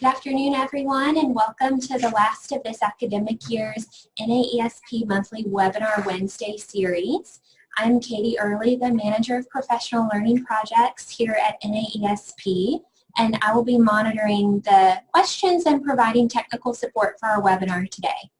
Good afternoon, everyone, and welcome to the last of this academic year's NAESP Monthly Webinar Wednesday series. I'm Katie Early, the Manager of Professional Learning Projects here at NAESP, and I will be monitoring the questions and providing technical support for our webinar today.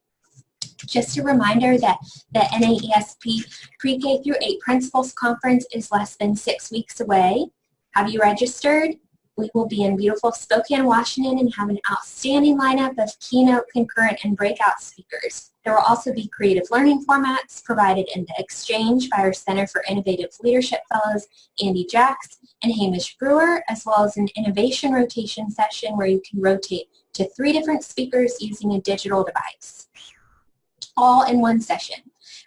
Just a reminder that the NAESP Pre-K through 8 Principals Conference is less than 6 weeks away. Have you registered? We will be in beautiful Spokane, Washington, and have an outstanding lineup of keynote, concurrent, and breakout speakers. There will also be creative learning formats provided in the exchange by our Center for Innovative Leadership Fellows, Andy Jacks and Hamish Brewer, as well as an innovation rotation session where you can rotate to 3 different speakers using a digital device, all in one session.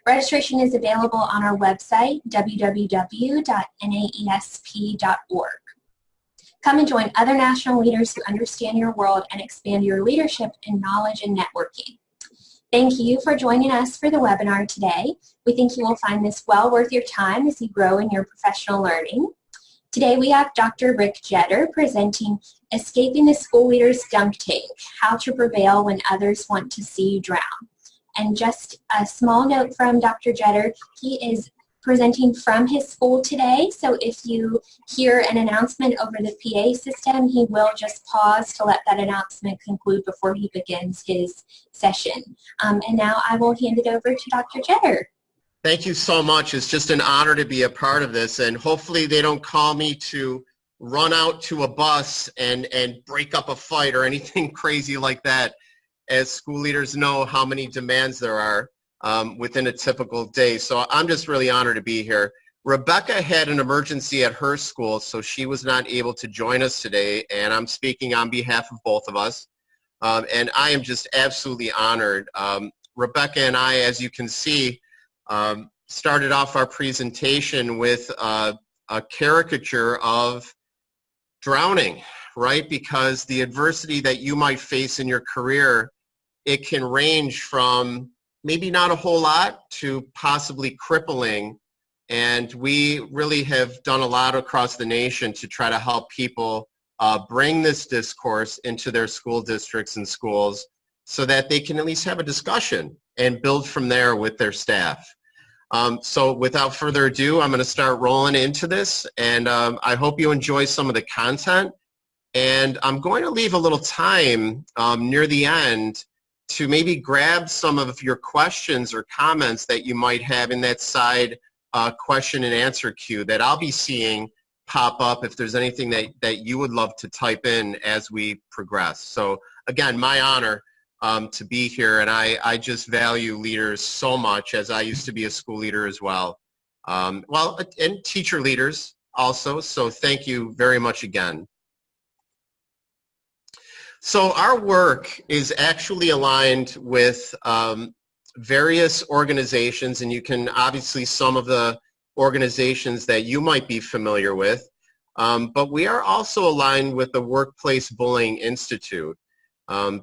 Registration is available on our website, www.naesp.org. Come and join other national leaders who understand your world and expand your leadership in knowledge and networking. Thank you for joining us for the webinar today. We think you will find this well worth your time as you grow in your professional learning. Today we have Dr. Rick Jetter presenting Escaping the School Leader's Dunk Tank, How to Prevail When Others Want to See You Drown. And just a small note from Dr. Jetter, he is presenting from his school today, so if you hear an announcement over the PA system, he will just pause to let that announcement conclude before he begins his session. And now I will hand it over to Dr. Jetter. Thank you so much. It's just an honor to be a part of this, and hopefully they don't call me to run out to a bus and break up a fight or anything crazy like that, as school leaders know how many demands there are within a typical day. So I'm just really honored to be here. Rebecca had an emergency at her school, so she was not able to join us today, and I'm speaking on behalf of both of us. And I am just absolutely honored. Rebecca and I, as you can see, started off our presentation with a caricature of drowning, right? Because the adversity that you might face in your career, it can range from maybe not a whole lot to possibly crippling, and we really have done a lot across the nation to try to help people bring this discourse into their school districts and schools so that they can at least have a discussion and build from there with their staff. So without further ado, I'm going to start rolling into this, and I hope you enjoy some of the content, and I'm going to leave a little time near the end to maybe grab some of your questions or comments that you might have in that side question and answer queue that I'll be seeing pop up if there's anything that you would love to type in as we progress. So again, my honor to be here, and I just value leaders so much, as I used to be a school leader as well. Well, and teacher leaders also, so thank you very much again. So our work is actually aligned with various organizations, and you can obviously some of the organizations that you might be familiar with, but we are also aligned with the Workplace Bullying Institute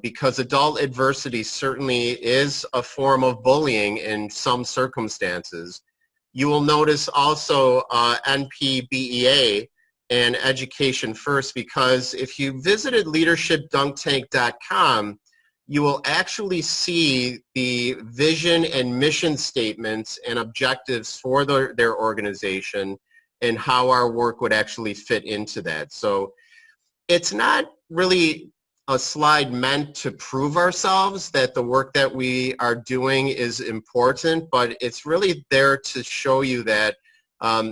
because adult adversity certainly is a form of bullying in some circumstances. You will notice also NPBEA and Education First, because if you visited leadershipdunktank.com, you will actually see the vision and mission statements and objectives for their organization and how our work would actually fit into that. So it's not really a slide meant to prove ourselves that the work that we are doing is important, but it's really there to show you that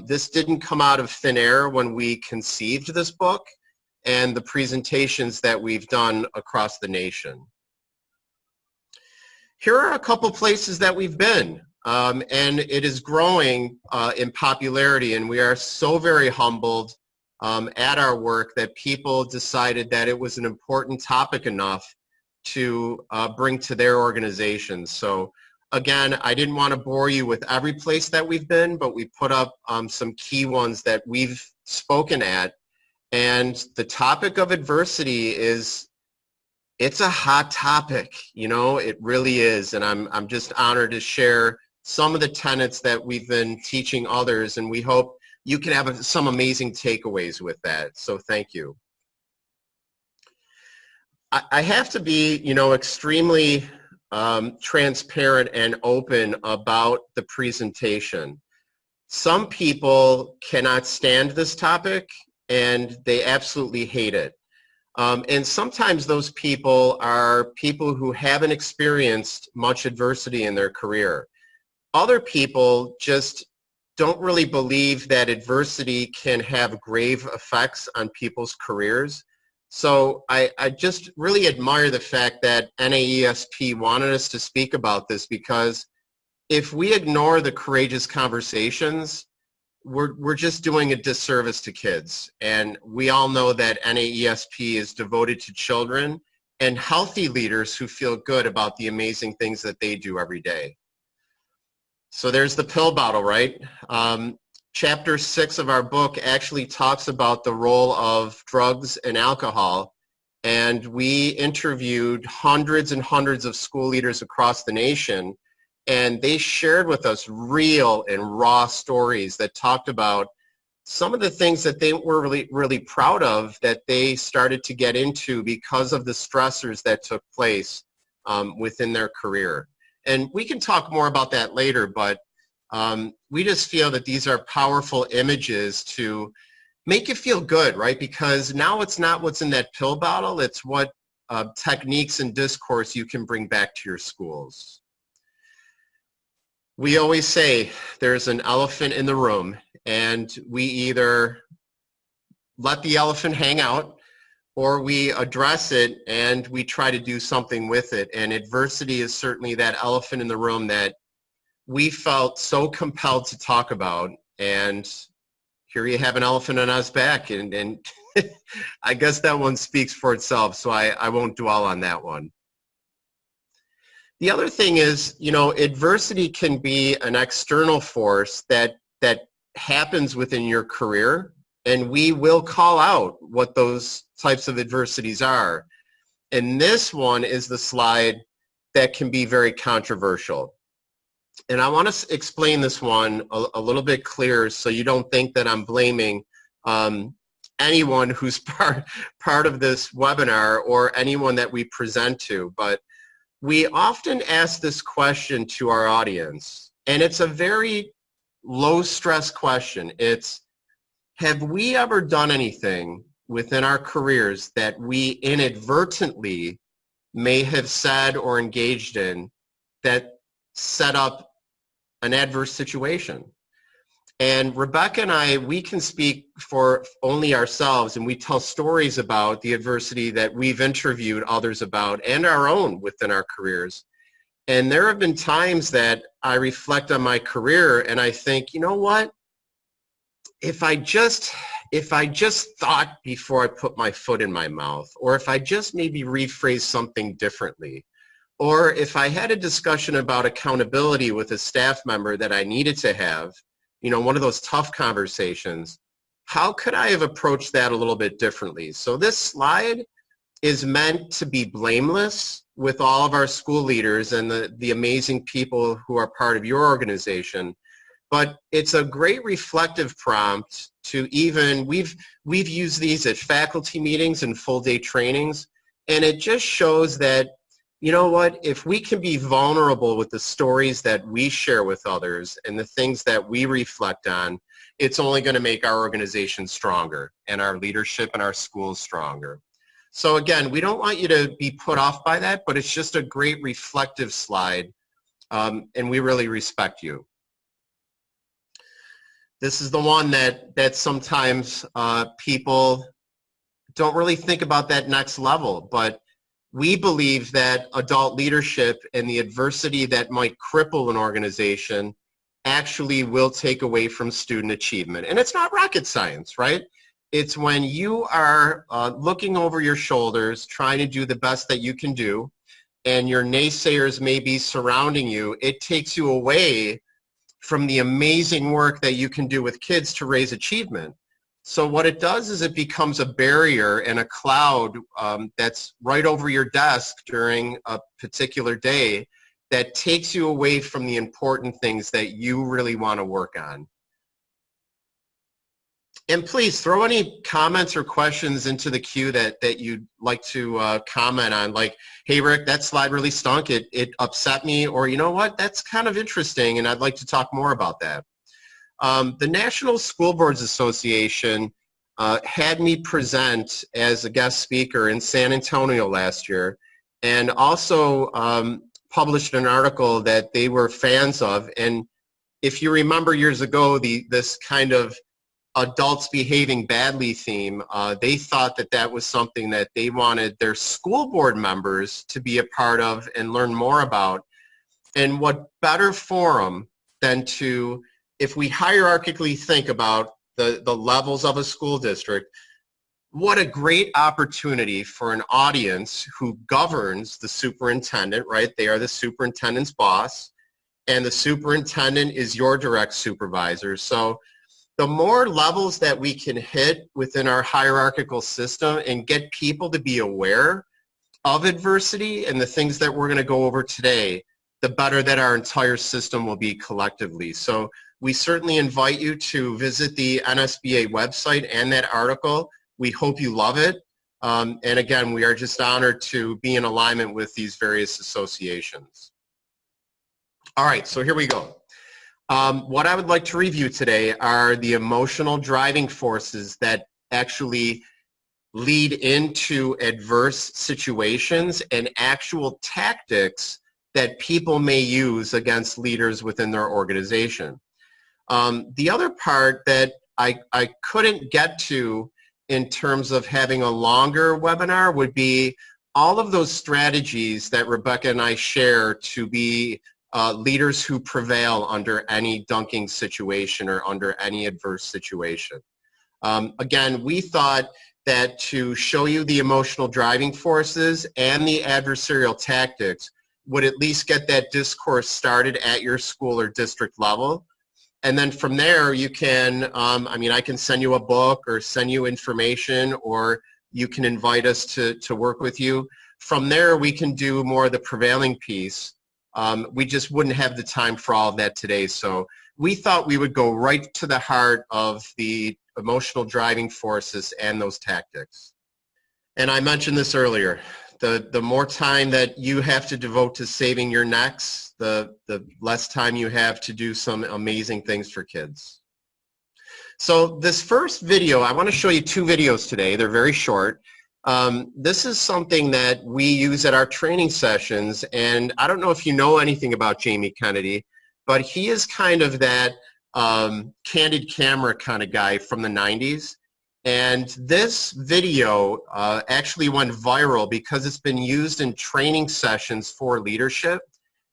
this didn't come out of thin air when we conceived this book and the presentations that we've done across the nation. Here are a couple places that we've been, and it is growing in popularity, and we are so very humbled at our work that people decided that it was an important topic enough to bring to their organizations. So again, I didn't want to bore you with every place that we've been, but we put up some key ones that we've spoken at. And the topic of adversity it's a hot topic, you know, it really is. And I'm just honored to share some of the tenets that we've been teaching others, and we hope you can have some amazing takeaways with that. So thank you. I have to be, extremely transparent and open about the presentation. Some people cannot stand this topic and they absolutely hate it. And sometimes those people are people who haven't experienced much adversity in their career. Other people just don't really believe that adversity can have grave effects on people's careers. So I just really admire the fact that NAESP wanted us to speak about this, because if we ignore the courageous conversations, we're just doing a disservice to kids. And we all know that NAESP is devoted to children and healthy leaders who feel good about the amazing things that they do every day. So there's the pill bottle, right? Chapter 6 of our book actually talks about the role of drugs and alcohol. And we interviewed hundreds and hundreds of school leaders across the nation, and they shared with us real and raw stories that talked about some of the things that they were really, really proud of that they started to get into because of the stressors that took place within their career. And we can talk more about that later, but we just feel that these are powerful images to make you feel good, right? Because now it's not what's in that pill bottle, it's what techniques and discourse you can bring back to your schools. We always say there's an elephant in the room, and we either let the elephant hang out or we address it and we try to do something with it. And adversity is certainly that elephant in the room that we felt so compelled to talk about. And here you have an elephant on us back, and I guess that one speaks for itself, so I won't dwell on that one. The other thing is, adversity can be an external force that happens within your career, and we will call out what those types of adversities are. And this one is the slide that can be very controversial. And I want to explain this one a little bit clearer so you don't think that I'm blaming anyone who's part of this webinar or anyone that we present to. But we often ask this question to our audience, and it's a very low-stress question. It's, have we ever done anything within our careers that we inadvertently may have said or engaged in that set up an adverse situation? And Rebecca and I, we can speak for only ourselves, and we tell stories about the adversity that we've interviewed others about and our own within our careers. And there have been times that I reflect on my career and I think, you know what? If I just thought before I put my foot in my mouth, or if I just maybe rephrase something differently, or if I had a discussion about accountability with a staff member that I needed to have, one of those tough conversations, how could I have approached that a little bit differently? So this slide is meant to be blameless with all of our school leaders and the amazing people who are part of your organization. But it's a great reflective prompt to we've used these at faculty meetings and full day trainings, and it just shows that, you know what, if we can be vulnerable with the stories that we share with others and the things that we reflect on, it's only going to make our organization stronger and our leadership and our schools stronger. So again, we don't want you to be put off by that, but it's just a great reflective slide, and we really respect you. This is the one that sometimes people don't really think about that next level, but we believe that adult leadership and the adversity that might cripple an organization actually will take away from student achievement. And it's not rocket science, right? It's when you are looking over your shoulders, trying to do the best that you can do, and your naysayers may be surrounding you, it takes you away from the amazing work that you can do with kids to raise achievement. So what it does is it becomes a barrier and a cloud that's right over your desk during a particular day that takes you away from the important things that you really want to work on. And please throw any comments or questions into the queue that you'd like to comment on. Like, hey, Rick, that slide really stunk. It upset me. Or, you know what, that's kind of interesting, and I'd like to talk more about that. The National School Boards Association had me present as a guest speaker in San Antonio last year, and also published an article that they were fans of. And if you remember years ago, this kind of adults behaving badly theme, they thought that that was something that they wanted their school board members to be a part of and learn more about. And what better forum than to, if we hierarchically think about the levels of a school district, what a great opportunity for an audience who governs the superintendent, right? They are the superintendent's boss, and the superintendent is your direct supervisor. So the more levels that we can hit within our hierarchical system and get people to be aware of adversity and the things that we're going to go over today, the better that our entire system will be collectively. So we certainly invite you to visit the NSBA website and that article. We hope you love it. And again, we are just honored to be in alignment with these various associations. All right, so here we go. What I would like to review today are the emotional driving forces that actually lead into adverse situations and actual tactics that people may use against leaders within their organization. The other part that I couldn't get to in terms of having a longer webinar would be all of those strategies that Rebecca and I share to be leaders who prevail under any dunking situation or under any adverse situation. Again, we thought that to show you the emotional driving forces and the adversarial tactics would at least get that discourse started at your school or district level. And then from there, you can, I mean, I can send you a book or send you information, or you can invite us to work with you. From there, we can do more of the prevailing piece. We just wouldn't have the time for all of that today. So we thought we would go right to the heart of the emotional driving forces and those tactics. And I mentioned this earlier. The more time that you have to devote to saving your necks, the less time you have to do some amazing things for kids. So this first video, I want to show you two videos today. They're very short. This is something that we use at our training sessions, and I don't know if you know anything about Jamie Kennedy, but he is kind of that candid camera kind of guy from the 90s. And this video actually went viral because it's been used in training sessions for leadership.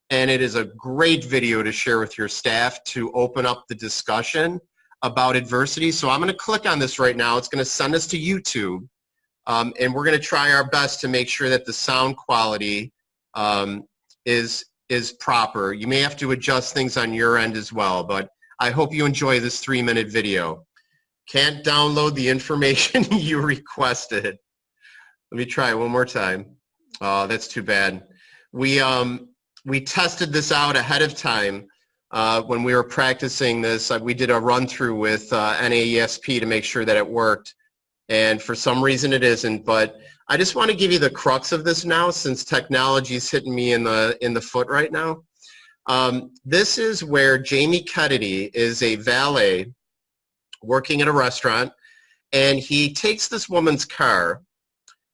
And it is a great video to share with your staff to open up the discussion about adversity. So I'm going to click on this right now. It's going to send us to YouTube. And we're going to try our best to make sure that the sound quality is proper. You may have to adjust things on your end as well, but I hope you enjoy this 3-minute video. Can't download the information you requested. Let me try it one more time. Oh, that's too bad. We tested this out ahead of time when we were practicing this. We did a run through with NAESP to make sure that it worked. And for some reason it isn't, but I just want to give you the crux of this now, since technology is hitting me in the foot right now. This is where Jamie Kennedy is a valet working at a restaurant, and he takes this woman's car,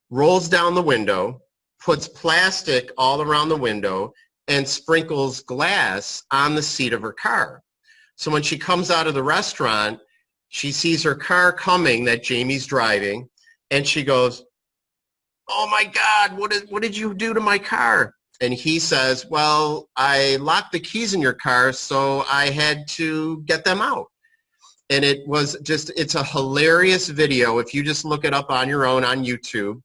rolls down the window, puts plastic all around the window, and sprinkles glass on the seat of her car. So when she comes out of the restaurant, she sees her car coming that Jamie's driving, and she goes, "Oh my God, what did you do to my car?" And he says, "Well, I locked the keys in your car, so I had to get them out." And it was just, it's a hilarious video. If you just look it up on your own on YouTube,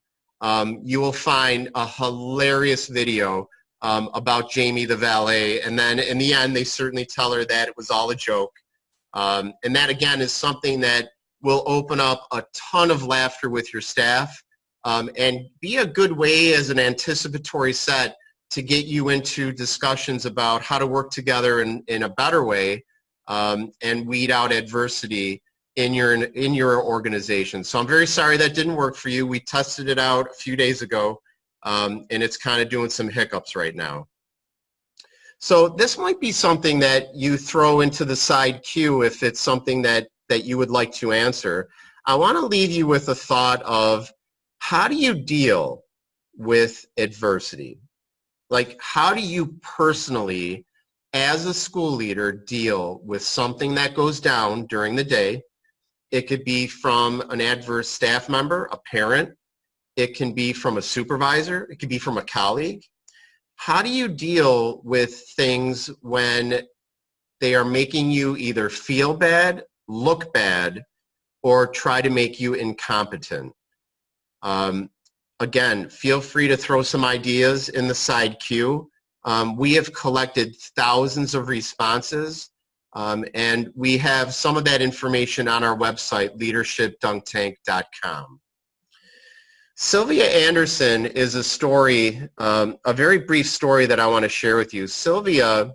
you will find a hilarious video about Jamie the valet. And then in the end, they certainly tell her that it was all a joke. And that, again, is something that will open up a ton of laughter with your staff and be a good way as an anticipatory set to get you into discussions about how to work together in a better way and weed out adversity in your organization. So I'm very sorry that didn't work for you. We tested it out a few days ago, and it's kind of doing some hiccups right now. So this might be something that you throw into the side queue if it's something that you would like to answer. I want to leave you with a thought of, how do you deal with adversity? Like, how do you personally, as a school leader, deal with something that goes down during the day? It could be from an adverse staff member, a parent. It can be from a supervisor. It could be from a colleague. How do you deal with things when they are making you either feel bad, look bad, or try to make you incompetent? Again, feel free to throw some ideas in the side queue. We have collected thousands of responses, and we have some of that information on our website, leadershipdunktank.com. Sylvia Anderson is a story, a very brief story that I want to share with you. Sylvia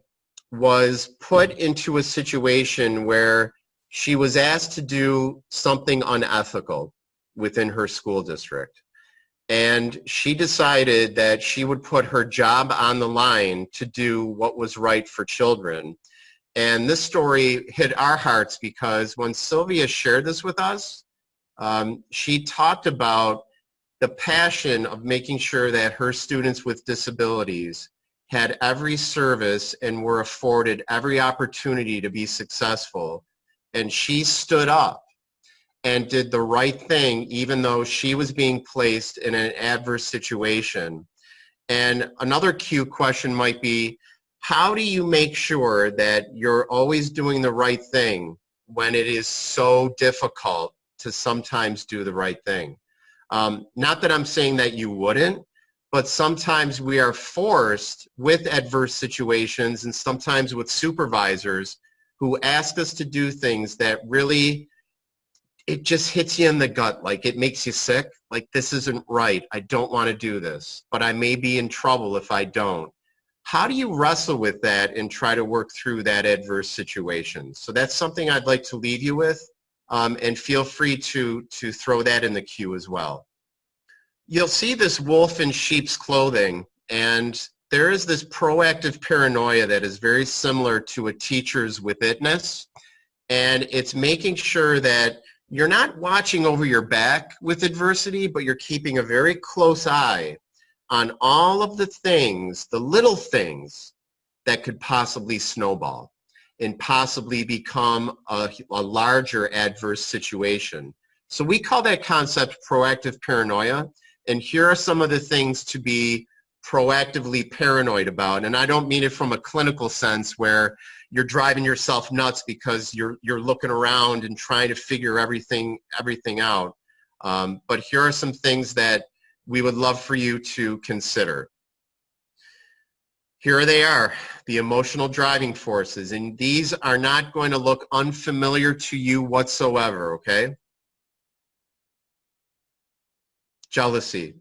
was put into a situation where she was asked to do something unethical within her school district. And she decided that she would put her job on the line to do what was right for children. And this story hit our hearts because when Sylvia shared this with us, she talked about the passion of making sure that her students with disabilities had every service and were afforded every opportunity to be successful. And she stood up and did the right thing even though she was being placed in an adverse situation. And another cue question might be, how do you make sure that you're always doing the right thing when it is so difficult to sometimes do the right thing? Not that I'm saying that you wouldn't, but sometimes we are forced with adverse situations and sometimes with supervisors who ask us to do things that really, it just hits you in the gut, like it makes you sick, like this isn't right, I don't want to do this, but I may be in trouble if I don't. How do you wrestle with that and try to work through that adverse situation? So that's something I'd like to leave you with. And feel free to throw that in the queue as well. You'll see this wolf in sheep's clothing, and there is this proactive paranoia that is very similar to a teacher's with itness, and it's making sure that you're not watching over your back with adversity, but you're keeping a very close eye on all of the things, the little things that could possibly snowball and possibly become a larger adverse situation. So we call that concept proactive paranoia, and here are some of the things to be proactively paranoid about. And I don't mean it from a clinical sense where you're driving yourself nuts because you're looking around and trying to figure everything out. But here are some things that we would love for you to consider. Here they are, the emotional driving forces, and these are not going to look unfamiliar to you whatsoever, okay? Jealousy.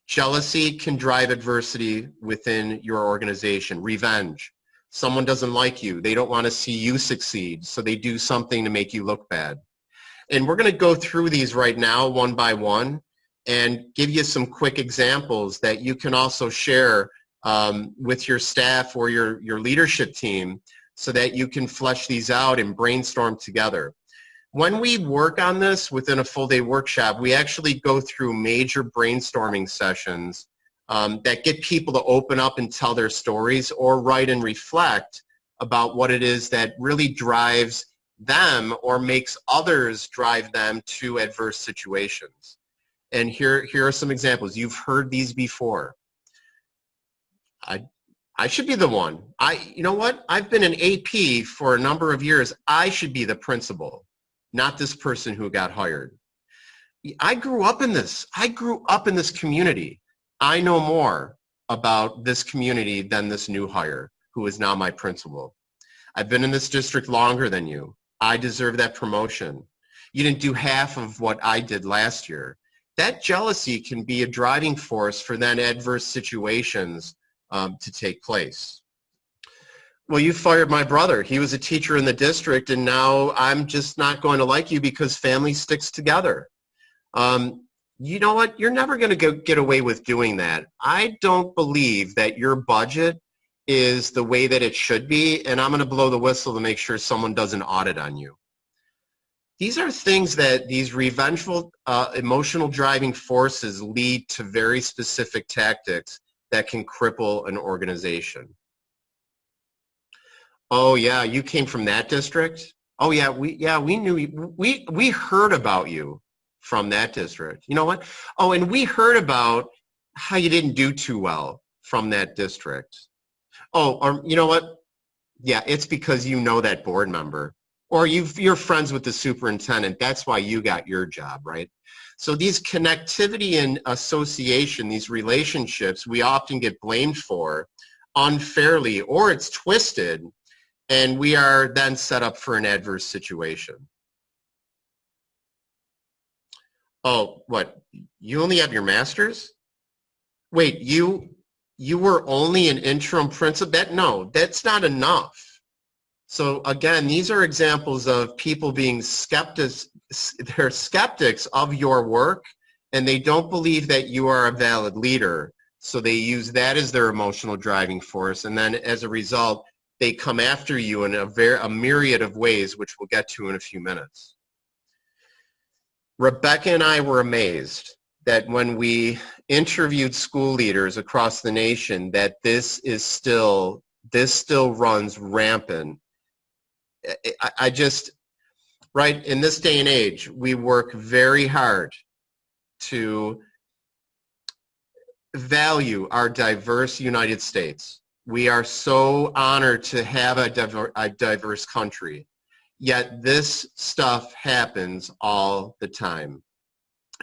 Jealousy can drive adversity within your organization. Revenge. Someone doesn't like you. They don't want to see you succeed, so they do something to make you look bad. And we're going to go through these right now one by one and give you some quick examples that you can also share with your staff or your leadership team so that you can flesh these out and brainstorm together. When we work on this within a full-day workshop, we actually go through major brainstorming sessions that get people to open up and tell their stories or write and reflect about what it is that really drives them or makes others drive them to adverse situations. And here are some examples. You've heard these before. I should be the one. You know what? I've been an AP for a number of years. I should be the principal, not this person who got hired. I grew up in this. I grew up in this community. I know more about this community than this new hire who is now my principal. I've been in this district longer than you. I deserve that promotion. You didn't do half of what I did last year. That jealousy can be a driving force for then adverse situations to take place. Well, you fired my brother. He was a teacher in the district, and now I'm just not going to like you because family sticks together. You know what? You're never going to get away with doing that. I don't believe that your budget is the way that it should be, and I'm going to blow the whistle to make sure someone does an audit on you. These are things that these revengeful, emotional driving forces lead to very specific tactics that can cripple an organization. Oh yeah, you came from that district? Oh yeah, we knew we heard about you from that district. You know what? Oh, and we heard about how you didn't do too well from that district. Oh, or you know what? Yeah, it's because you know that board member, or you're friends with the superintendent. That's why you got your job, right? So these connectivity and association, these relationships, we often get blamed for unfairly, or it's twisted, and we are then set up for an adverse situation. Oh, what? You only have your master's? Wait, you were only an interim principal? No, that's not enough. So again, these are examples of people being skeptics. They're skeptics of your work, and they don't believe that you are a valid leader. So they use that as their emotional driving force, and then as a result, they come after you in a myriad of ways, which we'll get to in a few minutes. Rebecca and I were amazed that when we interviewed school leaders across the nation, that this still runs rampant. I just, right, in this day and age, we work very hard to value our diverse United States. We are so honored to have a diverse country, yet this stuff happens all the time.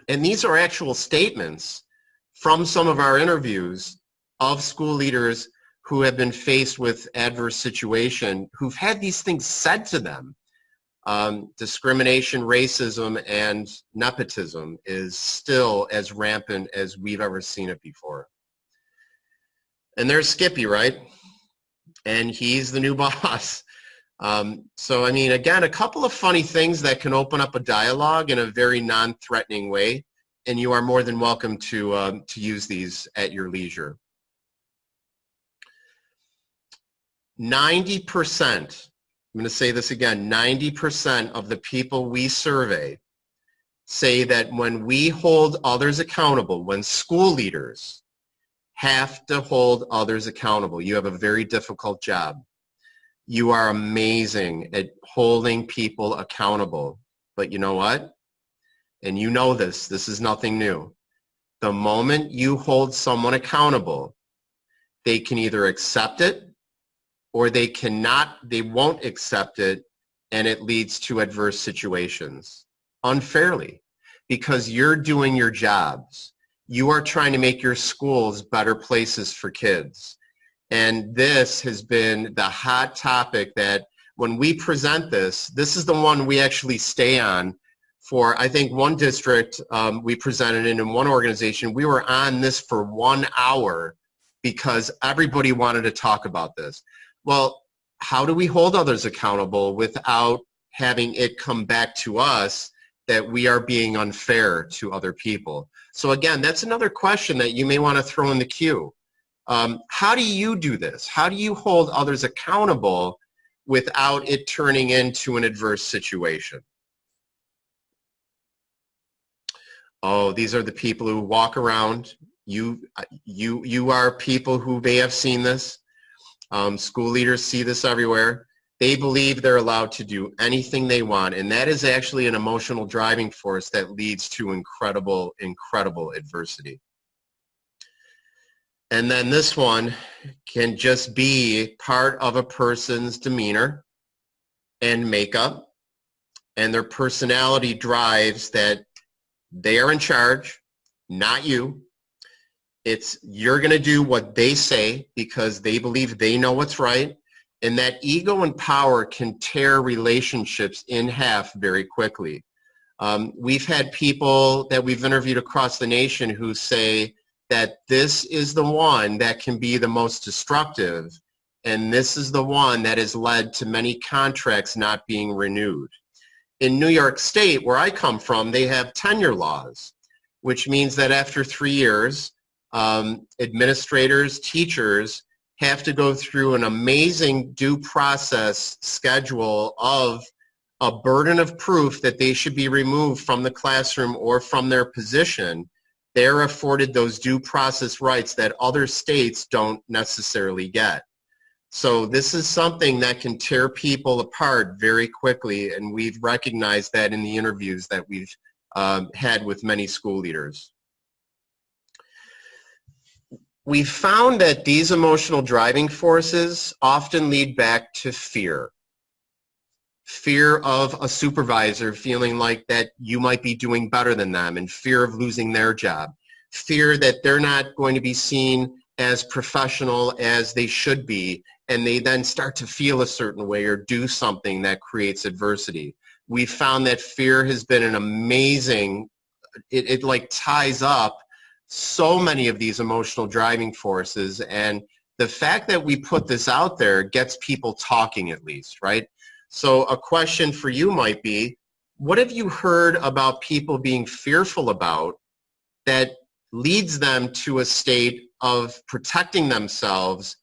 And these are actual statements from some of our interviews of school leaders who have been faced with adverse situation, who've had these things said to them. Discrimination, racism, and nepotism is still as rampant as we've ever seen it before. And there's Skippy, right? And he's the new boss. So, I mean, again, a couple of funny things that can open up a dialogue in a very non-threatening way, and you are more than welcome to use these at your leisure. 90%, I'm going to say this again, 90% of the people we survey say that when we hold others accountable, when school leaders have to hold others accountable, you have a very difficult job. You are amazing at holding people accountable. But you know what? And you know this is nothing new. The moment you hold someone accountable, they can either accept it or they won't accept it, and it leads to adverse situations unfairly because you're doing your jobs. You are trying to make your schools better places for kids. And this has been the hot topic that when we present this is the one we actually stay on for, I think, one district we presented in one organization. We were on this for 1 hour because everybody wanted to talk about this. Well, how do we hold others accountable without having it come back to us that we are being unfair to other people? So again, that's another question that you may want to throw in the queue. How do you do this? How do you hold others accountable without it turning into an adverse situation? Oh, these are the people who walk around. You are people who may have seen this. School leaders see this everywhere. They believe they're allowed to do anything they want, and that is actually an emotional driving force that leads to incredible, incredible adversity. And then this one can just be part of a person's demeanor and makeup, and their personality drives that they are in charge, not you. You're going to do what they say because they believe they know what's right. And that ego and power can tear relationships in half very quickly. We've had people that we've interviewed across the nation who say that this is the one that can be the most destructive, and this is the one that has led to many contracts not being renewed. In New York State, where I come from, they have tenure laws, which means that after 3 years, administrators, teachers have to go through an amazing due process schedule of a burden of proof that they should be removed from the classroom or from their position. They're afforded those due process rights that other states don't necessarily get. So this is something that can tear people apart very quickly, and we've recognized that in the interviews that we've had with many school leaders. We've found that these emotional driving forces often lead back to fear. Fear of a supervisor feeling like that you might be doing better than them, and fear of losing their job. Fear that they're not going to be seen as professional as they should be, and they then start to feel a certain way or do something that creates adversity. We've found that fear has been an amazing, it like ties up so many of these emotional driving forces, and the fact that we put this out there gets people talking at least, right? So a question for you might be, what have you heard about people being fearful about that leads them to a state of protecting themselves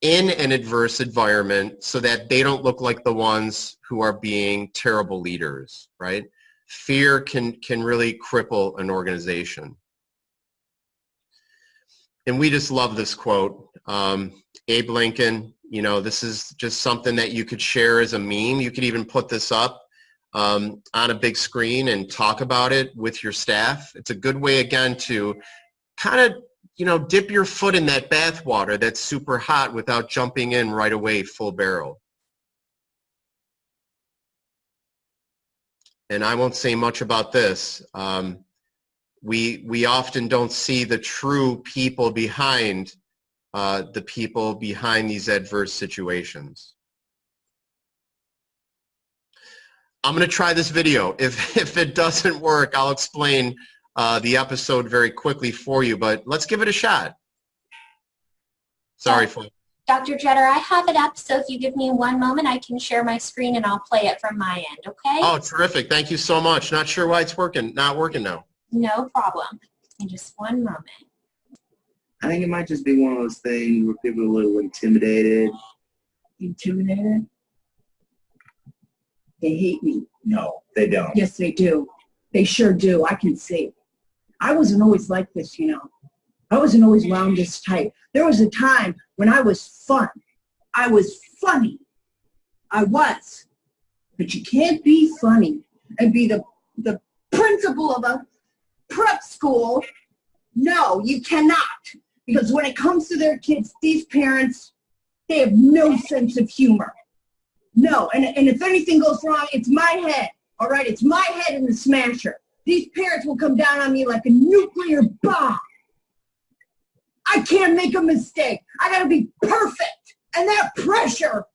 in an adverse environment so that they don't look like the ones who are being terrible leaders, right? Fear can really cripple an organization. And we just love this quote. Abe Lincoln, you know, this is just something that you could share as a meme. You could even put this up on a big screen and talk about it with your staff. It's a good way, again, to kind of, you know, dip your foot in that bath water that's super hot without jumping in right away full barrel. And I won't say much about this. We often don't see the true people behind these adverse situations. I'm going to try this video. If it doesn't work, I'll explain the episode very quickly for you, but let's give it a shot. Sorry for Dr. Jetter, I have it up, so if you give me one moment, I can share my screen and I'll play it from my end, okay? Oh, terrific. Thank you so much. Not sure why it's not working now. No problem. In just one moment. I think it might just be one of those things where people are a little intimidated. Intimidated? They hate me. No, they don't. Yes, they do. They sure do. I can see. I wasn't always like this, you know. I wasn't always around this type. There was a time when I was fun. I was funny. I was. But you can't be funny and be the principal of a prep school. No, you cannot. Because when it comes to their kids, these parents, they have no sense of humor. No, and if anything goes wrong, it's my head. All right, it's my head in the smasher. These parents will come down on me like a nuclear bomb. I can't make a mistake. I gotta be perfect. And that pressure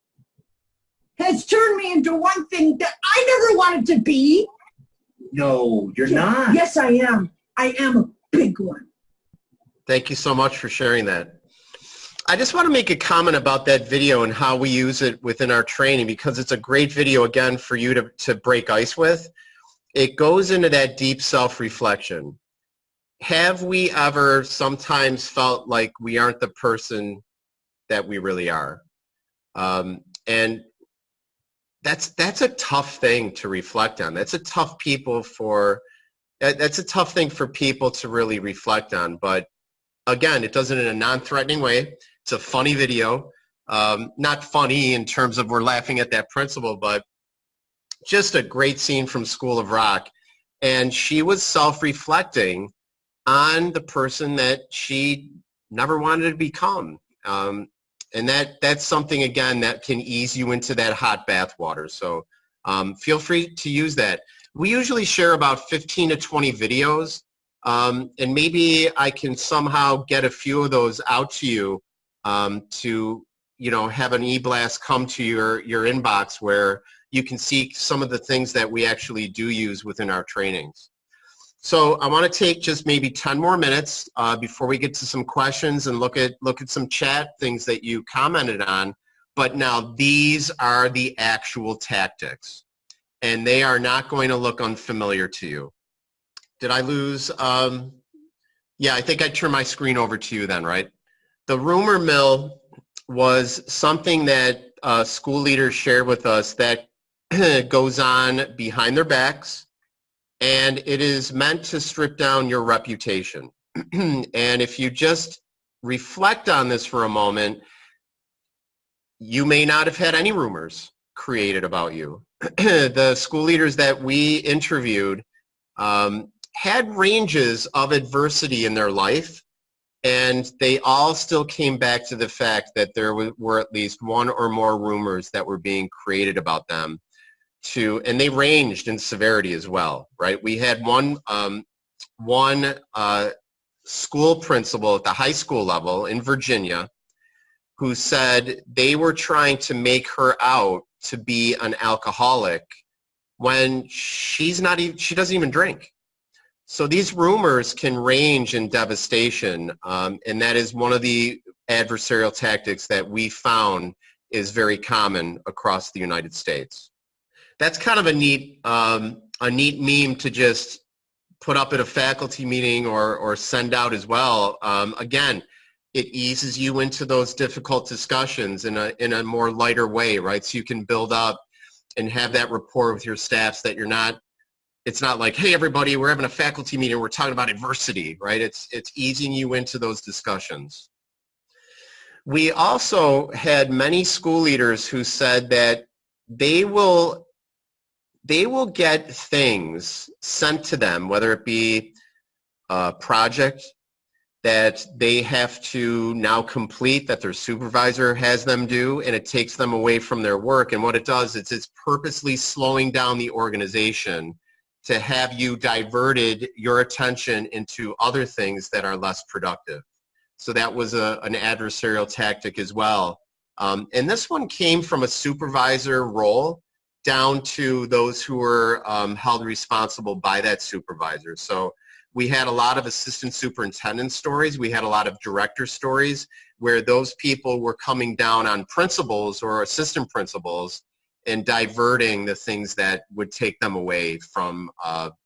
has turned me into one thing that I never wanted to be. No, you're not. Yes, I am. I am a big one. Thank you so much for sharing that. I just want to make a comment about that video and how we use it within our training, because it's a great video, again, for you to break ice with. It goes into that deep self-reflection. Have we ever sometimes felt like we aren't the person that we really are? And that's a tough thing to reflect on. That's a tough thing for people to really reflect on. But again, it does it in a non-threatening way. It's a funny video. Not funny in terms of we're laughing at that principal, but just a great scene from School of Rock. And she was self-reflecting on the person that she never wanted to become. And that's something, again, that can ease you into that hot bath water. So feel free to use that. We usually share about 15 to 20 videos, and maybe I can somehow get a few of those out to you to, you know, have an e-blast come to your inbox where you can see some of the things that we actually do use within our trainings. So I want to take just maybe 10 more minutes before we get to some questions and look at some chat things that you commented on. But now these are the actual tactics, and they are not going to look unfamiliar to you. Did I lose? Yeah, I think I turned my screen over to you then, right? The rumor mill was something that school leaders shared with us that goes on behind their backs, and it is meant to strip down your reputation. And if you just reflect on this for a moment, you may not have had any rumors created about you. The school leaders that we interviewed had ranges of adversity in their life, and they all still came back to the fact that there were at least one or more rumors that were being created about them, and they ranged in severity as well, right? We had one school principal at the high school level in Virginia who said they were trying to make her out to be an alcoholic when she doesn't even drink. So these rumors can range in devastation, and that is one of the adversarial tactics that we found is very common across the United States. That's kind of a neat meme to just put up at a faculty meeting or send out as well. Again, it eases you into those difficult discussions in a more lighter way, right? So you can build up and have that rapport with your staffs that it's not like, hey, everybody, we're having a faculty meeting, we're talking about adversity, right? It's easing you into those discussions. We also had many school leaders who said that they will get things sent to them, whether it be a project that they have to now complete, that their supervisor has them do, and it takes them away from their work. And what it does is it's purposely slowing down the organization to have you diverted your attention into other things that are less productive. So that was an adversarial tactic as well. And this one came from a supervisor role down to those who were held responsible by that supervisor. So we had a lot of assistant superintendent stories. We had a lot of director stories where those people were coming down on principals or assistant principals and diverting the things that would take them away from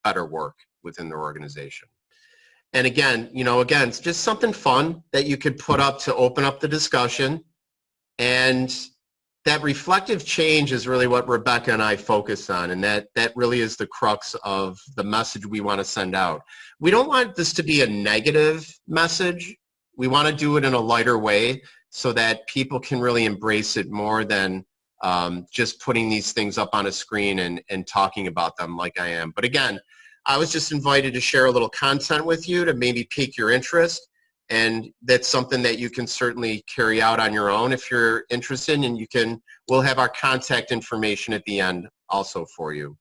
better work within their organization. And again, it's just something fun that you could put up to open up the discussion. And that reflective change is really what Rebecca and I focus on, and that really is the crux of the message we want to send out. We don't want this to be a negative message. We want to do it in a lighter way so that people can really embrace it more than just putting these things up on a screen and talking about them like I am. But again, I was just invited to share a little content with you to maybe pique your interest. And that's something that you can certainly carry out on your own if you're interested, and we'll have our contact information at the end also for you.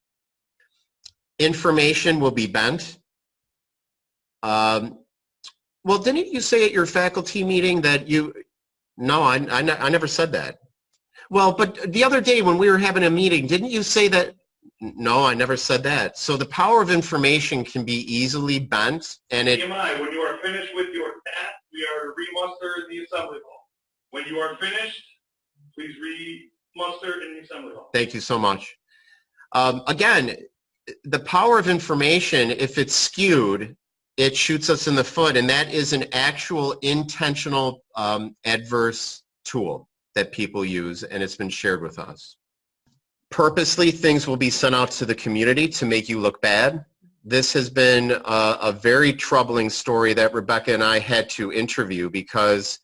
Information will be bent. Well, didn't you say at your faculty meeting that no, I never said that. Well, but the other day when we were having a meeting, didn't you say that? No, I never said that. So the power of information can be easily bent, and EMI, when you are finished with your task, we are to remuster in the assembly hall. When you are finished, please remuster in the assembly hall. Thank you so much. Again, the power of information, if it's skewed, it shoots us in the foot, and that is an actual intentional adverse tool that people use, and it's been shared with us. Purposely, things will be sent out to the community to make you look bad. This has been a very troubling story that Rebecca and I had to interview because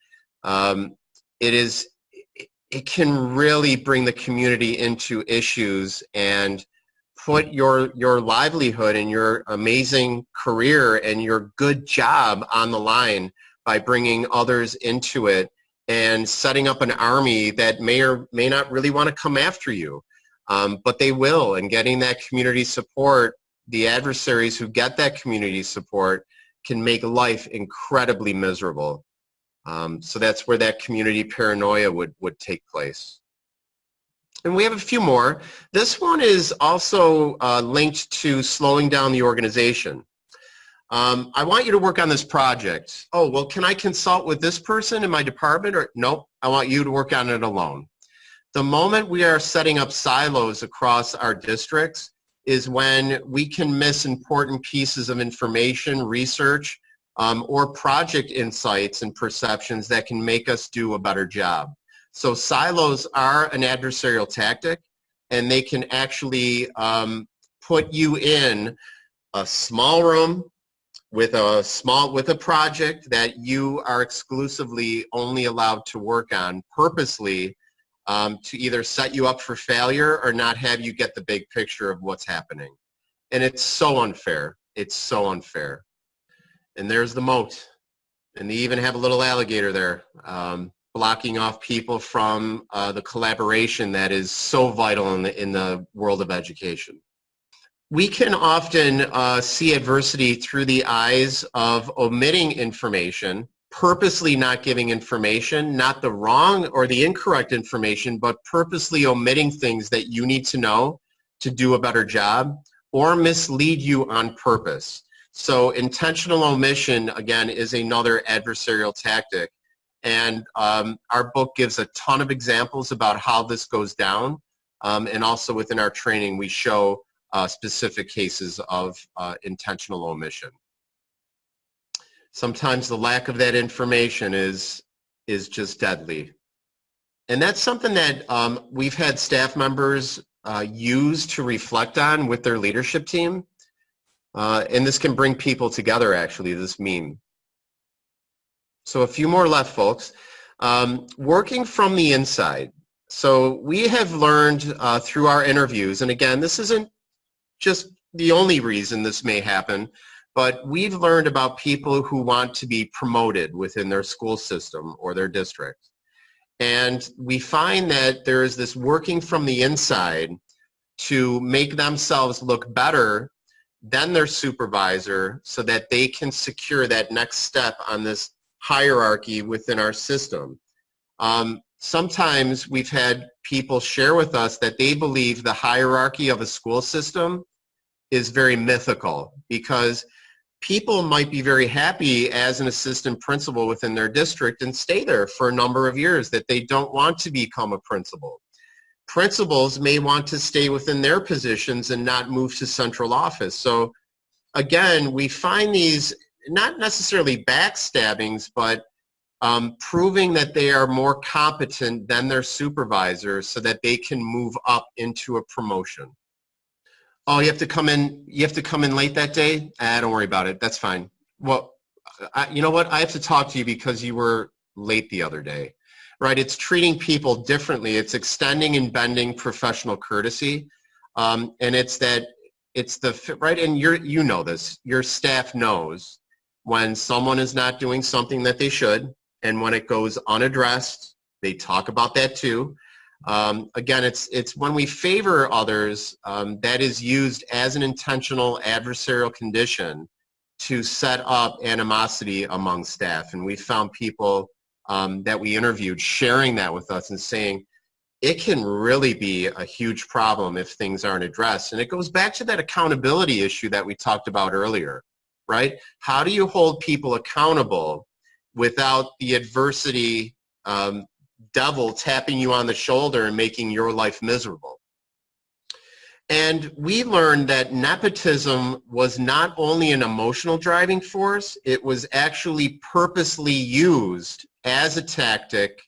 it can really bring the community into issues and put your livelihood and your amazing career and your good job on the line by bringing others into it and setting up an army that may or may not really want to come after you. But they will, and getting that community support, the adversaries who get that community support can make life incredibly miserable. So that's where that community paranoia would take place. And we have a few more. This one is also linked to slowing down the organization. I want you to work on this project. Oh, well, can I consult with this person in my department? Or nope, I want you to work on it alone. The moment we are setting up silos across our districts is when we can miss important pieces of information, research, or project insights and perceptions that can make us do a better job. So silos are an adversarial tactic, and they can actually put you in a small room with a project that you are exclusively only allowed to work on purposely, to either set you up for failure or not have you get the big picture of what's happening. And it's so unfair. It's so unfair. And there's the moat. And they even have a little alligator there, blocking off people from the collaboration that is so vital in the world of education. We can often see adversity through the eyes of omitting information, purposely not giving information, not the wrong or the incorrect information, but purposely omitting things that you need to know to do a better job, or mislead you on purpose. So intentional omission, again, is another adversarial tactic. And our book gives a ton of examples about how this goes down. And also within our training, we show specific cases of intentional omission. Sometimes the lack of that information is just deadly. And that's something that we've had staff members use to reflect on with their leadership team. And this can bring people together, actually, this meme. So a few more left, folks. Working from the inside. So we have learned through our interviews, and again, this isn't just the only reason this may happen, but we've learned about people who want to be promoted within their school system or their district. And we find that there is this working from the inside to make themselves look better than their supervisor so that they can secure that next step on this hierarchy within our system. Sometimes we've had people share with us that they believe the hierarchy of a school system is very mythical, because people might be very happy as an assistant principal within their district and stay there for a number of years, that they don't want to become a principal. Principals may want to stay within their positions and not move to central office. So again, we find these not necessarily backstabbings, but proving that they are more competent than their supervisor so that they can move up into a promotion. Oh, you have to come in late that day? Don't worry about it. That's fine. Well, you know what? I have to talk to you because you were late the other day, right? It's treating people differently. It's extending and bending professional courtesy. And it's the, right? And you know this, your staff knows when someone is not doing something that they should, and when it goes unaddressed, they talk about that too. Again, it's when we favor others that is used as an intentional adversarial condition to set up animosity among staff. And we found people that we interviewed sharing that with us and saying it can really be a huge problem if things aren't addressed. And it goes back to that accountability issue that we talked about earlier, right? How do you hold people accountable without the adversity devil tapping you on the shoulder and making your life miserable? And we learned that nepotism was not only an emotional driving force, it was actually purposely used as a tactic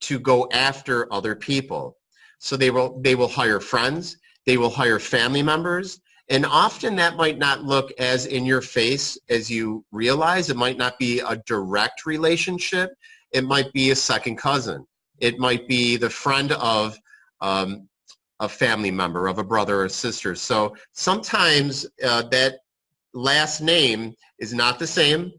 to go after other people. So they will hire friends, they will hire family members, and often that might not look as in your face as you realize. It might not be a direct relationship. It might be a second cousin. It might be the friend of a family member, of a brother or sister. So sometimes that last name is not the same,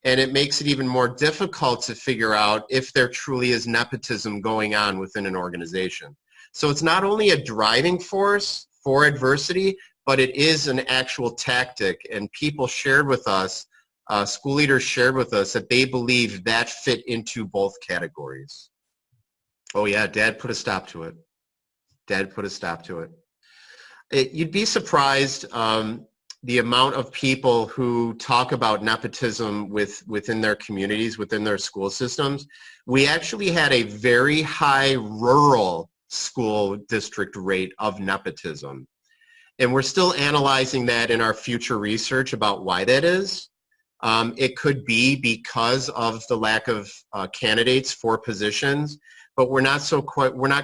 and it makes it even more difficult to figure out if there truly is nepotism going on within an organization. So it's not only a driving force for adversity, but it is an actual tactic. And people shared with us, school leaders shared with us that they believe that fit into both categories. Oh yeah, Dad put a stop to it. Dad put a stop to it. You'd be surprised the amount of people who talk about nepotism within their communities, within their school systems. We actually had a very high rural school district rate of nepotism. And we're still analyzing that in our future research about why that is. It could be because of the lack of candidates for positions, but we're not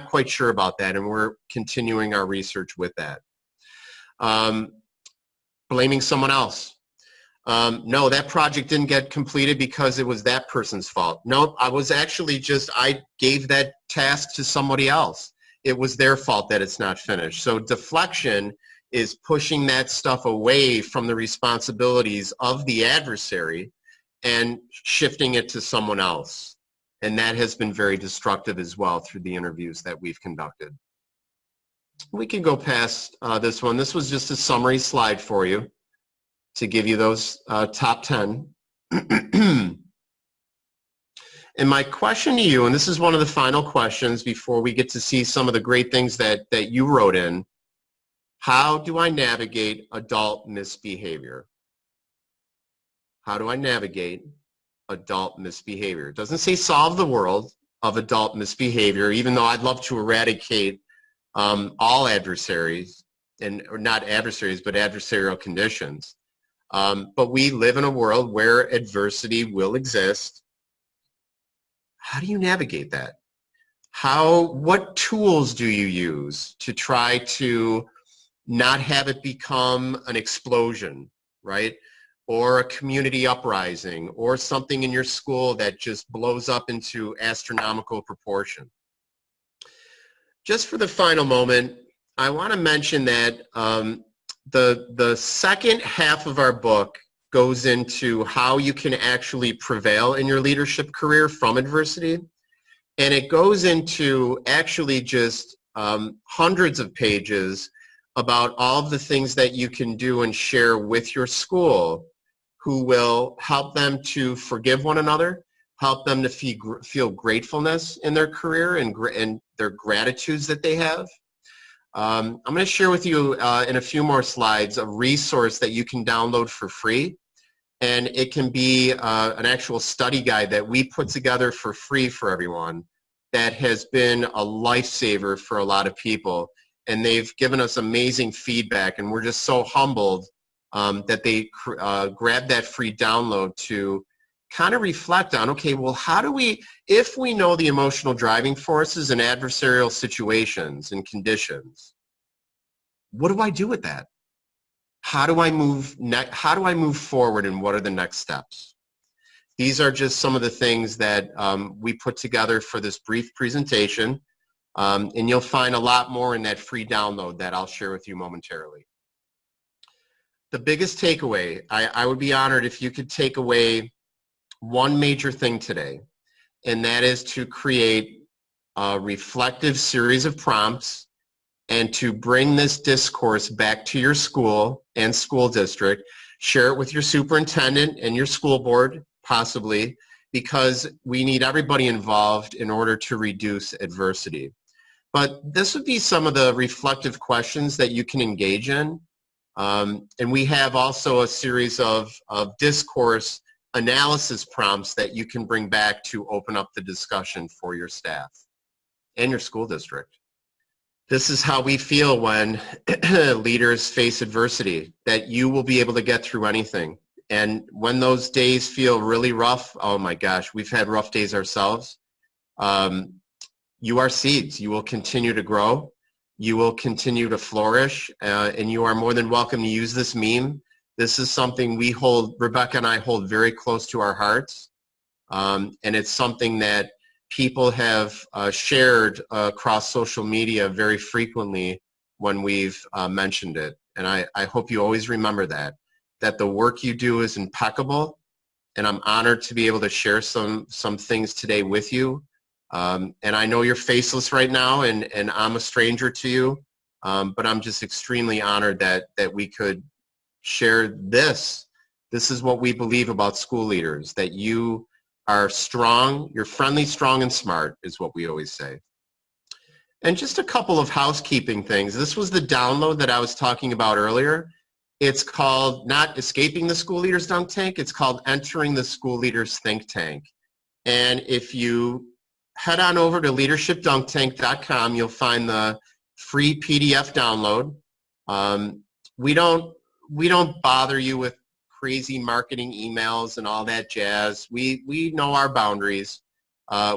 quite sure about that, and we're continuing our research with that. Blaming someone else. No, that project didn't get completed because it was that person's fault. No, I gave that task to somebody else. It was their fault that it's not finished. So deflection is pushing that stuff away from the responsibilities of the adversary and shifting it to someone else. And that has been very destructive as well through the interviews that we've conducted. We can go past this one. This was just a summary slide for you to give you those top 10. And my question to you, and this is one of the final questions before we get to see some of the great things that you wrote in, how do I navigate adult misbehavior? How do I navigate adult misbehavior? It doesn't say solve the world of adult misbehavior, even though I'd love to eradicate all adversaries, or not adversaries, but adversarial conditions. But we live in a world where adversity will exist. How do you navigate that? What tools do you use to try to not have it become an explosion, right? Or a community uprising, or something in your school that just blows up into astronomical proportion? Just for the final moment, I want to mention that the second half of our book goes into how you can actually prevail in your leadership career from adversity. And it goes into actually just hundreds of pages about all of the things that you can do and share with your school who will help them to forgive one another, help them to feel gratefulness in their career and their gratitudes that they have. I'm going to share with you in a few more slides a resource that you can download for free. And it can be an actual study guide that we put together for free for everyone that has been a lifesaver for a lot of people. And they've given us amazing feedback, and we're just so humbled that they grabbed that free download to kind of reflect on, okay, well, how do we, if we know the emotional driving forces in adversarial situations and conditions, what do I do with that? How do I move forward, and what are the next steps? These are just some of the things that we put together for this brief presentation. And you'll find a lot more in that free download that I'll share with you momentarily. The biggest takeaway, I would be honored if you could take away one major thing today, and that is to create a reflective series of prompts and to bring this discourse back to your school and school district. Share it with your superintendent and your school board, possibly, because we need everybody involved in order to reduce adversity. But this would be some of the reflective questions that you can engage in. And we have also a series of discourse analysis prompts that you can bring back to open up the discussion for your staff and your school district. This is how we feel when leaders face adversity, that you will be able to get through anything. And when those days feel really rough, oh my gosh, we've had rough days ourselves. You are seeds. You will continue to grow. You will continue to flourish. And you are more than welcome to use this meme. This is something we hold, Rebecca and I hold very close to our hearts. And it's something that people have shared across social media very frequently when we've mentioned it. And I hope you always remember that the work you do is impeccable. And I'm honored to be able to share some things today with you. And I know you're faceless right now, and I'm a stranger to you, but I'm just extremely honored that we could share this. This is what we believe about school leaders, that you are strong, you're friendly, strong, and smart is what we always say. And just a couple of housekeeping things. This was the download that I was talking about earlier. It's called not Escaping the School Leaders Dunk Tank, it's called Entering the School Leaders Think Tank. And if you head on over to leadershipdunktank.com. You'll find the free PDF download. We don't bother you with crazy marketing emails and all that jazz. We know our boundaries.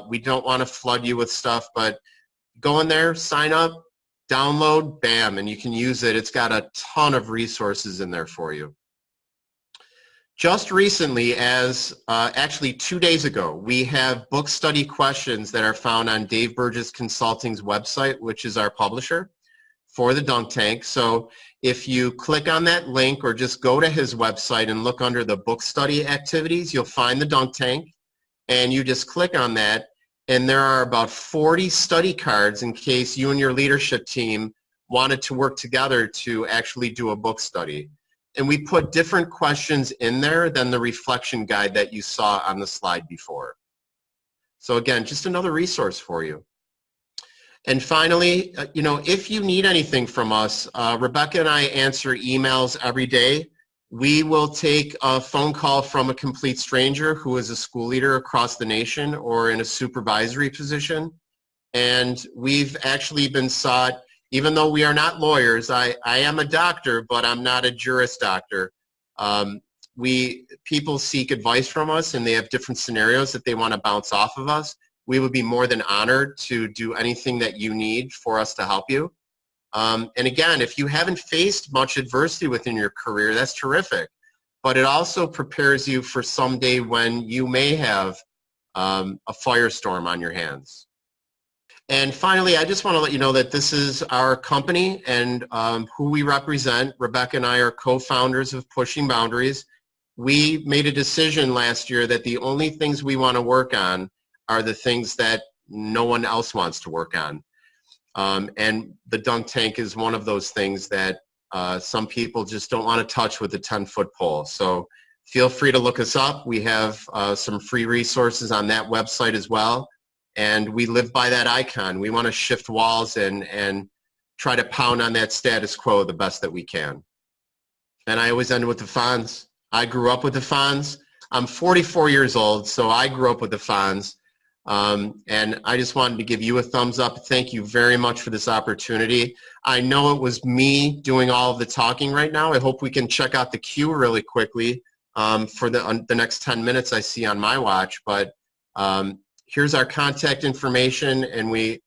We don't want to flood you with stuff, but go in there, sign up, download, bam, and you can use it. It's got a ton of resources in there for you. Just recently, actually 2 days ago, we have book study questions that are found on Dave Burgess Consulting's website, which is our publisher for the Dunk Tank. So if you click on that link or just go to his website and look under the book study activities, you'll find the Dunk Tank, and you just click on that, and there are about 40 study cards in case you and your leadership team wanted to work together to actually do a book study. And we put different questions in there than the reflection guide that you saw on the slide before. So again, just another resource for you. And finally, if you need anything from us, Rebecca and I answer emails every day. We will take a phone call from a complete stranger who is a school leader across the nation or in a supervisory position. And we've actually been sought, even though we are not lawyers, I am a doctor, but I'm not a juris doctor. People seek advice from us, and they have different scenarios that they want to bounce off of us. We would be more than honored to do anything that you need for us to help you. And again, if you haven't faced much adversity within your career, that's terrific. But it also prepares you for someday when you may have a firestorm on your hands. And finally, I just want to let you know that this is our company and who we represent. Rebecca and I are co-founders of Pushing Boundaries. We made a decision last year that the only things we want to work on are the things that no one else wants to work on. And the Dunk Tank is one of those things that some people just don't want to touch with a 10-foot pole. So feel free to look us up. We have some free resources on that website as well. And we live by that icon. We want to shift walls and try to pound on that status quo the best that we can. And I always end with the Fonz. I grew up with the Fonz. I'm 44 years old, so I grew up with the Fonz. And I just wanted to give you a thumbs up. Thank you very much for this opportunity. I know it was me doing all of the talking right now. I hope we can check out the queue really quickly for the next 10 minutes I see on my watch. But here's our contact information, and we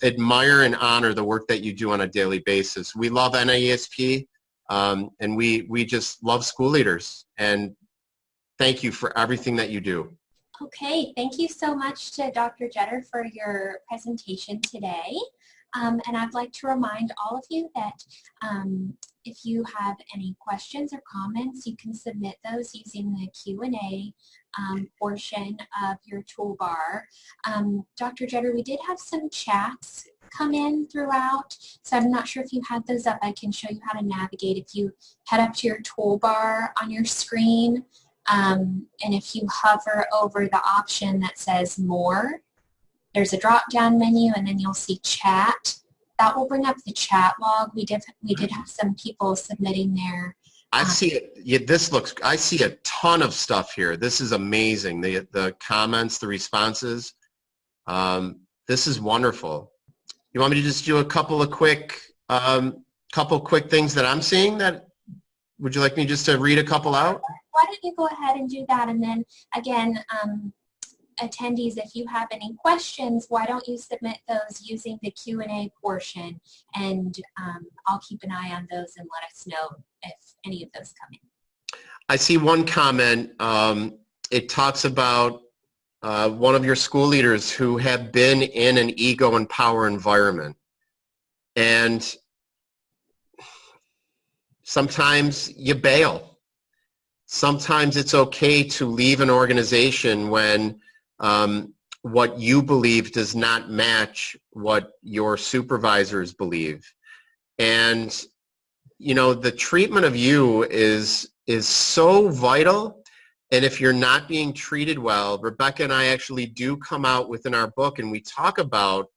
admire and honor the work that you do on a daily basis. We love NAESP, and we just love school leaders. And thank you for everything that you do. Okay, thank you so much to Dr. Jetter for your presentation today. And I'd like to remind all of you that if you have any questions or comments, you can submit those using the Q&A portion of your toolbar. Dr. Jetter, we did have some chats come in throughout, so I'm not sure if you had those up. I can show you how to navigate. If you head up to your toolbar on your screen, and if you hover over the option that says More, there's a drop-down menu, and then you'll see Chat. That will bring up the chat log. We did have some people submitting their. I see it. Yeah, I see a ton of stuff here. This is amazing. The comments, the responses. This is wonderful. You want me to just do a couple of quick things that I'm seeing? Would you like me just to read a couple out? Why don't you go ahead and do that, and then again, attendees, if you have any questions, why don't you submit those using the Q&A portion, and I'll keep an eye on those and let us know if any of those come in. I see one comment. It talks about one of your school leaders who have been in an ego and power environment. And sometimes you bail. Sometimes it's okay to leave an organization when what you believe does not match what your supervisors believe. And, the treatment of you is so vital. And if you're not being treated well, Rebecca and I actually do come out within our book, and we talk about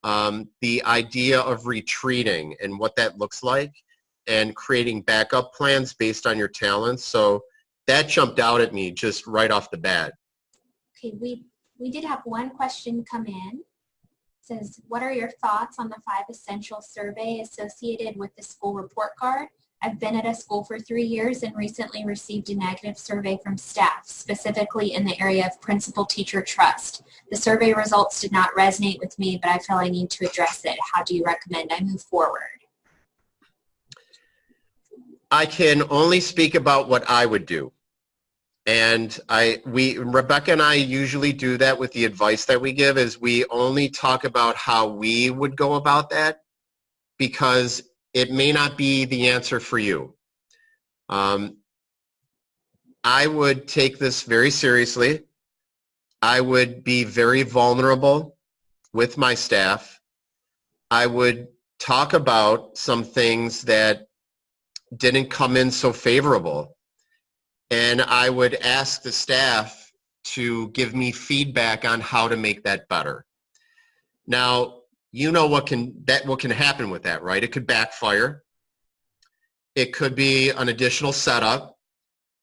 the idea of retreating and what that looks like, and creating backup plans based on your talents. So that jumped out at me just right off the bat. Okay, We did have one question come in. It says, what are your thoughts on the 5 essential survey associated with the school report card? I've been at a school for 3 years and recently received a negative survey from staff, specifically in the area of principal-teacher trust. The survey results did not resonate with me, but I feel I need to address it. How do you recommend I move forward? I can only speak about what I would do. And Rebecca and I usually do that with the advice that we give, is we only talk about how we would go about that, because it may not be the answer for you. I would take this very seriously. I would be very vulnerable with my staff. I would talk about some things that didn't come in so favorable. And I would ask the staff to give me feedback on how to make that better. Now, you know what can happen with that, right? It could backfire. It could be an additional setup.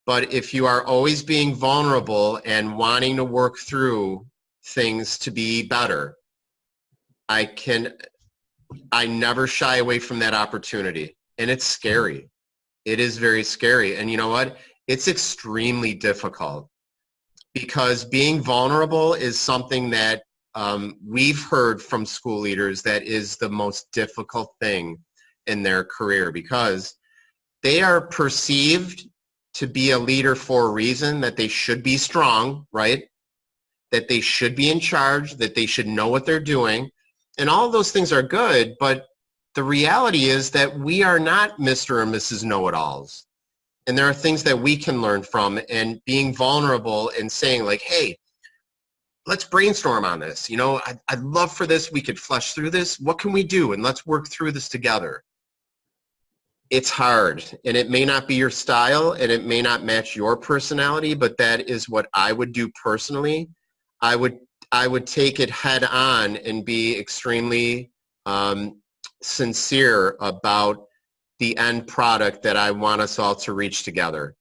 But if you are always being vulnerable and wanting to work through things to be better, I never shy away from that opportunity. And it's scary. It is very scary. And you know what? It's extremely difficult, because being vulnerable is something that we've heard from school leaders that is the most difficult thing in their career, because they are perceived to be a leader for a reason, that they should be strong, right? That they should be in charge, that they should know what they're doing. And all of those things are good, but the reality is that we are not Mr. or Mrs. Know-it-alls. And there are things that we can learn from, and being vulnerable and saying like, hey, let's brainstorm on this. You know, I'd love for this. We could flesh through this. What can we do? And let's work through this together. It's hard, and it may not be your style, and it may not match your personality, but that is what I would do personally. I would take it head on and be extremely sincere about the end product that I want us all to reach together.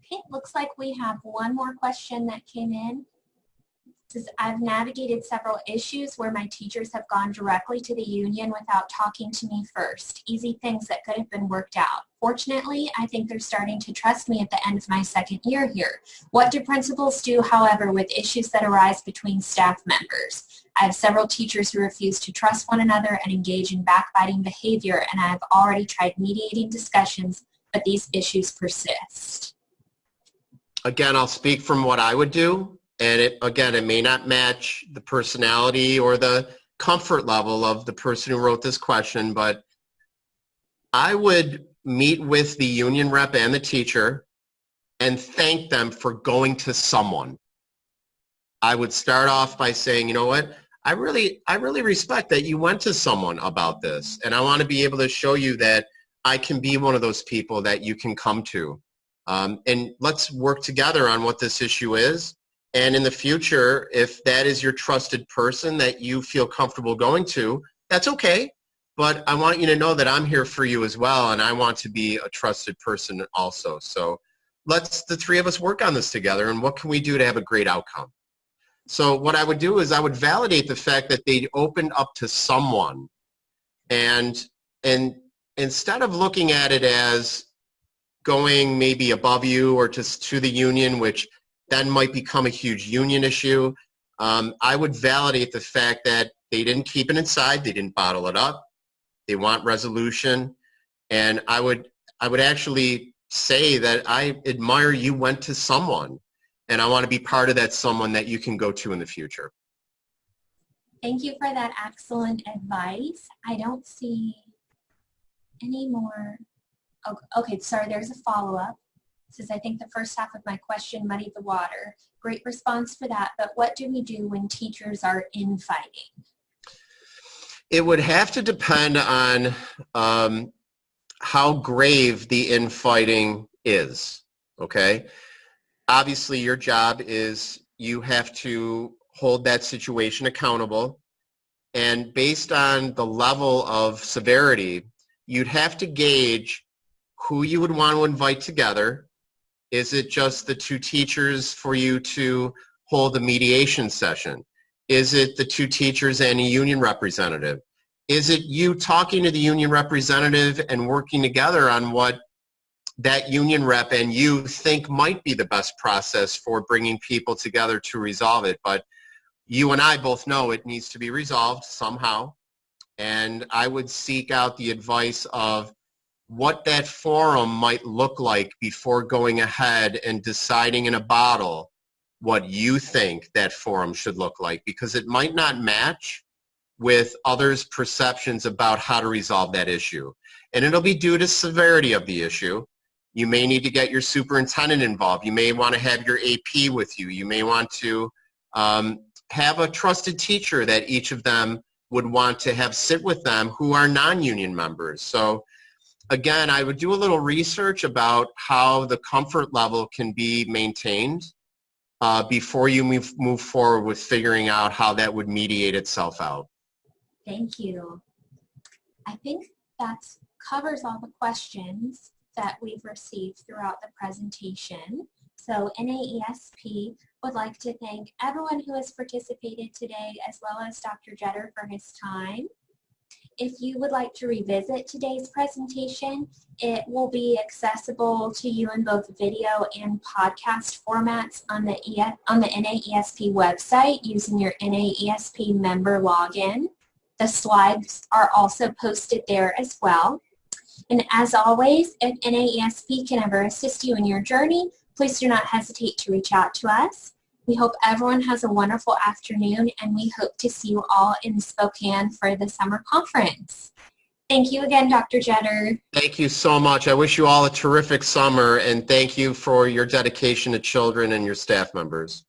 Okay, looks like we have one more question that came in. It says, I've navigated several issues where my teachers have gone directly to the union without talking to me first. Easy things that could have been worked out. Fortunately, I think they're starting to trust me at the end of my 2nd year here. What do principals do, however, with issues that arise between staff members? I have several teachers who refuse to trust one another and engage in backbiting behavior, and I have already tried mediating discussions, but these issues persist. Again, I'll speak from what I would do, and it may not match the personality or the comfort level of the person who wrote this question, but I would meet with the union rep and the teacher and thank them for going to someone. I would start off by saying, you know what, I really respect that you went to someone about this, and I want to be able to show you that I can be one of those people that you can come to. And let's work together on what this issue is. And in the future, if that is your trusted person that you feel comfortable going to, that's okay. But I want you to know that I'm here for you as well, and I want to be a trusted person also. So let's, the 3 of us, work on this together, and what can we do to have a great outcome? So what I would do is I would validate the fact that they opened up to someone, and instead of looking at it as going maybe above you or just to the union, which then might become a huge union issue, I would validate the fact that they didn't keep it inside, they didn't bottle it up, they want resolution, and I would actually say that I admire you went to someone, and I want to be part of that someone that you can go to in the future. Thank you for that excellent advice. I don't see any more. Oh, okay, sorry, there's a follow-up. It says, I think the first half of my question muddied the water. Great response for that, but what do we do when teachers are infighting? It would have to depend on how grave the infighting is, okay? Obviously, your job is you have to hold that situation accountable, and based on the level of severity, you'd have to gauge who you would want to invite together Is it just the two teachers for you to hold a mediation session? Is it the two teachers and a union representative? Is it you talking to the union representative and working together on what that union rep and you think might be the best process for bringing people together to resolve it? But you and I both know it needs to be resolved somehow. And I would seek out the advice of what that forum might look like before going ahead and deciding in a bottle what you think that forum should look like, because it might not match with others' perceptions about how to resolve that issue. And it'll be due to severity of the issue. You may need to get your superintendent involved. You may want to have your AP with you. You may want to have a trusted teacher that each of them would want to have sit with them who are non-union members. So again, I would do a little research about how the comfort level can be maintained before you move forward with figuring out how that would mediate itself out. Thank you. I think that covers all the questions that we've received throughout the presentation. So NAESP would like to thank everyone who has participated today, as well as Dr. Jetter for his time. If you would like to revisit today's presentation, it will be accessible to you in both video and podcast formats on the NAESP website using your NAESP member login. The slides are also posted there as well. And as always, if NAESP can ever assist you in your journey, please do not hesitate to reach out to us. We hope everyone has a wonderful afternoon, and we hope to see you all in Spokane for the summer conference. Thank you again, Dr. Jetter. Thank you so much. I wish you all a terrific summer, and thank you for your dedication to children and your staff members.